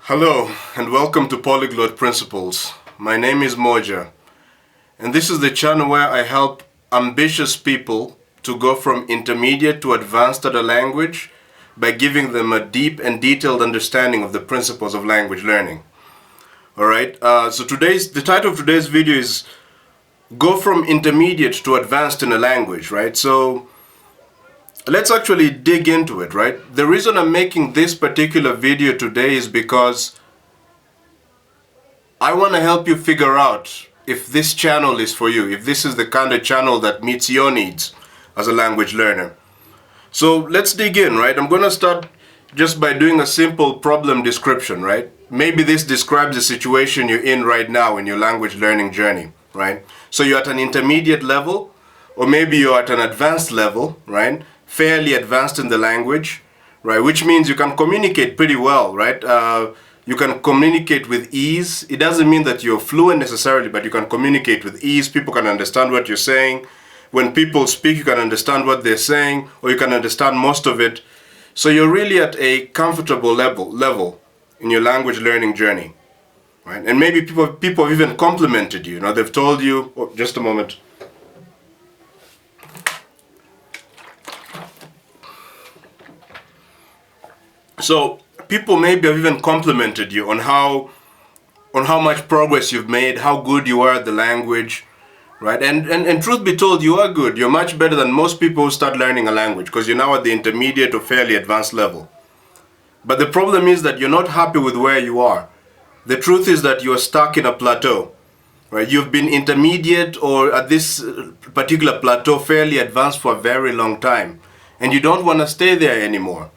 Hello and welcome to Polyglot Principles. My name is Modja, and this is the channel where I help ambitious people to go from intermediate to advanced at a language by giving them a deep and detailed understanding of the principles of language learning. Alright, so the title of today's video is Go from Intermediate to Advanced in a Language, right? So let's actually dig into it, right? The reason I'm making this particular video today is because I want to help you figure out if this channel is for you, if this is the kind of channel that meets your needs as a language learner. So let's dig in, right? I'm going to start just by doing a simple problem description, right? Maybe this describes the situation you're in right now in your language learning journey, right? So you're at an intermediate level, or maybe you're at an advanced level, right? Fairly advanced in the language, right? Which means you can communicate pretty well, right? You can communicate with ease. It doesn't mean that you're fluent necessarily, but you can communicate with ease. People can understand what you're saying. When people speak, you can understand what they're saying, or you can understand most of it. So you're really at a comfortable level in your language learning journey, right? And maybe people have even complimented you. You know, they've told you, oh, just a moment. So people maybe have even complimented you on how much progress you've made, how good you are at the language, right? And truth be told, you are good. You're much better than most people who start learning a language because you're now at the intermediate or fairly advanced level. But the problem is that you're not happy with where you are. The truth is that you're stuck in a plateau, right? You've been intermediate or at this particular plateau fairly advanced for a very long time, and you don't want to stay there anymore.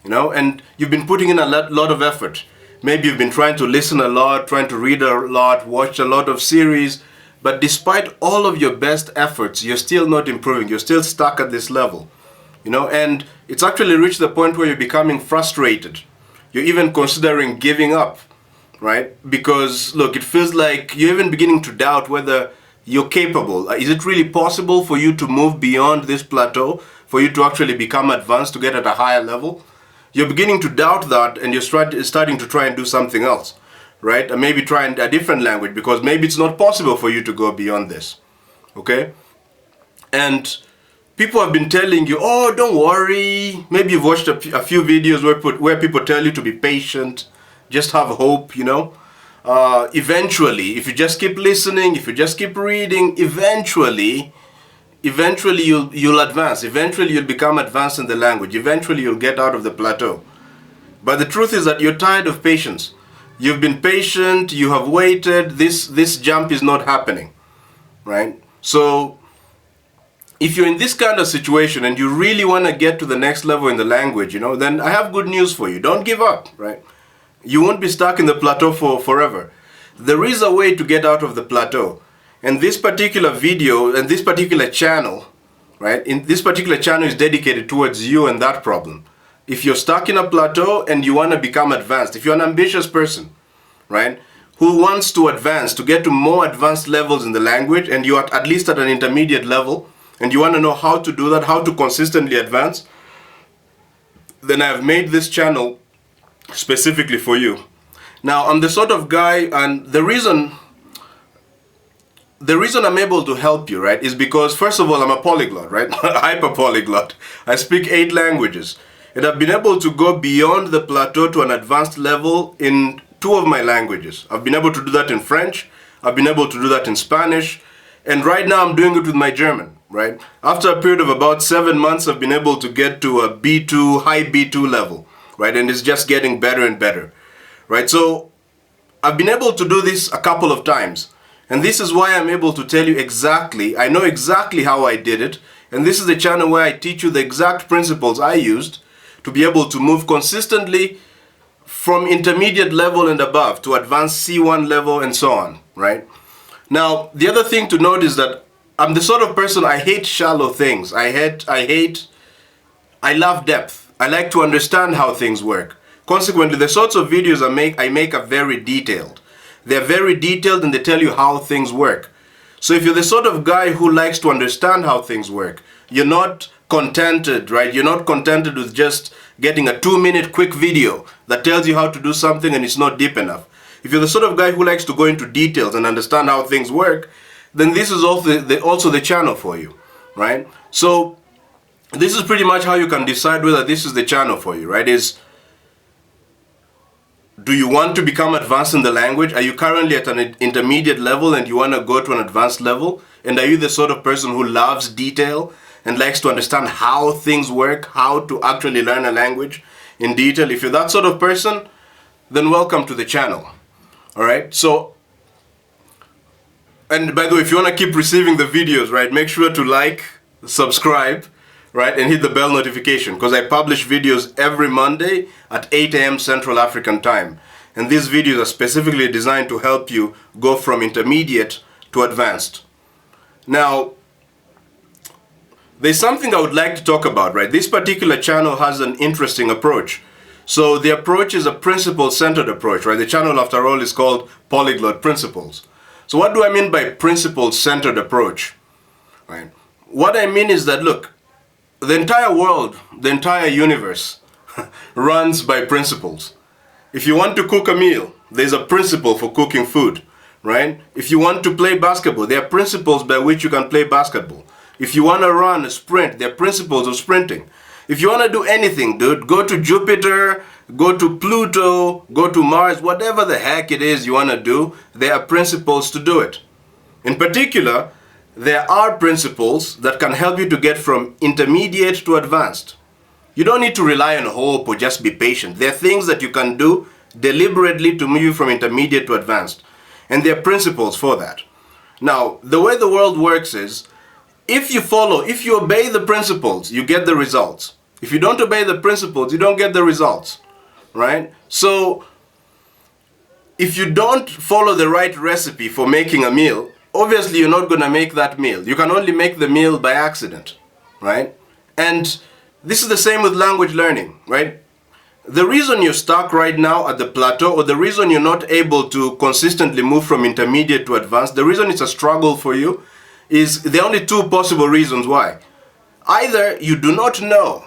You know, and you've been putting in a lot of effort. Maybe you've been trying to listen a lot, trying to read a lot, watch a lot of series, but despite all of your best efforts, you're still not improving. You're still stuck at this level, you know, and it's actually reached the point where you're becoming frustrated. You're even considering giving up, right? Because look, it feels like you're even beginning to doubt whether you're capable. Is it really possible for you to move beyond this plateau, for you to actually become advanced, to get at a higher level? You're beginning to doubt that, and you're starting to try and do something else, right? And maybe try a different language because maybe it's not possible for you to go beyond this, okay? And people have been telling you, oh, don't worry. Maybe you've watched a few videos where people tell you to be patient, just have hope, you know? Eventually, if you just keep listening, if you just keep reading, eventually you'll advance. Eventually you'll become advanced in the language. Eventually you'll get out of the plateau. But the truth is that you're tired of patience. You've been patient, you have waited, this jump is not happening, right? So if you're in this kind of situation and you really want to get to the next level in the language, you know, then I have good news for you. Don't give up, right? You won't be stuck in the plateau forever. There is a way to get out of the plateau. And this particular video and this particular channel, right? This particular channel is dedicated towards you and that problem. If you're stuck in a plateau and you want to become advanced, if you're an ambitious person, right, who wants to advance, to get to more advanced levels in the language, and you're at least at an intermediate level, and you want to know how to do that, how to consistently advance, then I've made this channel specifically for you. Now, I'm the sort of guy, and the reason I'm able to help you, right, is because, first of all, I'm a polyglot, right? Hyper-polyglot. I speak 8 languages. And I've been able to go beyond the plateau to an advanced level in 2 of my languages. I've been able to do that in French. I've been able to do that in Spanish. And right now I'm doing it with my German, right? After a period of about 7 months, I've been able to get to a B2, high B2 level, right? And it's just getting better and better, right? So I've been able to do this a couple of times. And this is why I'm able to tell you exactly, I know exactly how I did it. And this is the channel where I teach you the exact principles I used to be able to move consistently from intermediate level and above to advanced C1 level and so on, right? Now, the other thing to note is that I'm the sort of person, I hate shallow things. I love depth. I like to understand how things work. Consequently, the sorts of videos I make are very detailed. They're very detailed and they tell you how things work. So if you're the sort of guy who likes to understand how things work, you're not contented, right? You're not contented with just getting a 2-minute quick video that tells you how to do something and it's not deep enough. If you're the sort of guy who likes to go into details and understand how things work, then this is also the channel for you, right? So this is pretty much how you can decide whether this is the channel for you, right? Do you want to become advanced in the language? Are you currently at an intermediate level and you want to go to an advanced level? And are you the sort of person who loves detail and likes to understand how things work, how to actually learn a language in detail? If you're that sort of person, then welcome to the channel. All right? So, and by the way, if you want to keep receiving the videos, right, make sure to like, subscribe, right, and hit the bell notification, because I publish videos every Monday at 8 a.m. Central African Time. And these videos are specifically designed to help you go from intermediate to advanced. Now, there's something I would like to talk about, right? This particular channel has an interesting approach. So the approach is a principle-centered approach, right? The channel, after all, is called Polyglot Principles. So what do I mean by principle-centered approach, right? What I mean is that, look, the entire world, the entire universe runs by principles. If you want to cook a meal, there's a principle for cooking food, right? If you want to play basketball, there are principles by which you can play basketball. If you want to run a sprint, there are principles of sprinting. If you want to do anything, dude, go to Jupiter, go to Pluto, go to Mars, whatever the heck it is you want to do, there are principles to do it. In particular, there are principles that can help you to get from intermediate to advanced. You don't need to rely on hope or just be patient. There are things that you can do deliberately to move you from intermediate to advanced. And there are principles for that. Now, the way the world works is, if you obey the principles, you get the results. If you don't obey the principles, you don't get the results, right? So, if you don't follow the right recipe for making a meal, obviously you're not going to make that meal. You can only make the meal by accident, right? And this is the same with language learning, right? The reason you're stuck right now at the plateau, or the reason you're not able to consistently move from intermediate to advanced, the reason it's a struggle for you, is there are only two possible reasons why. Either you do not know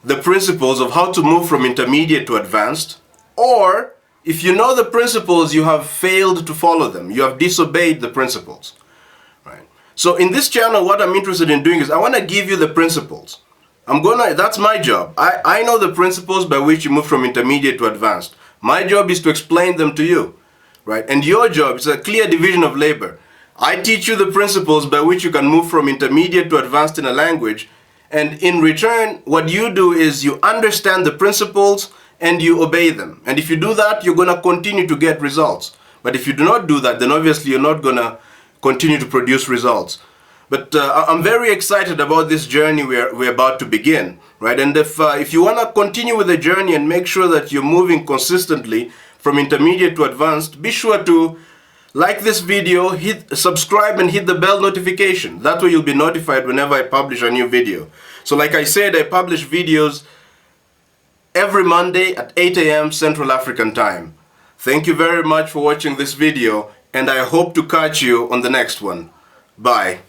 the principles of how to move from intermediate to advanced, or if you know the principles, you have failed to follow them. You have disobeyed the principles, right? So in this channel, what I'm interested in doing is I want to give you the principles. That's my job. I know the principles by which you move from intermediate to advanced. My job is to explain them to you, right? And your job is a clear division of labor. I teach you the principles by which you can move from intermediate to advanced in a language, and in return, what you do is you understand the principles and you obey them. And if you do that, you're going to continue to get results. But if you do not do that, then obviously you're not going to continue to produce results. But I'm very excited about this journey we're about to begin, right? And if you want to continue with the journey and make sure that you're moving consistently from intermediate to advanced, be sure to like this video, hit subscribe and hit the bell notification. That way you'll be notified whenever I publish a new video. So like I said, I publish videos every Monday at 8 a.m. Central African Time. Thank you very much for watching this video, and I hope to catch you on the next one. Bye.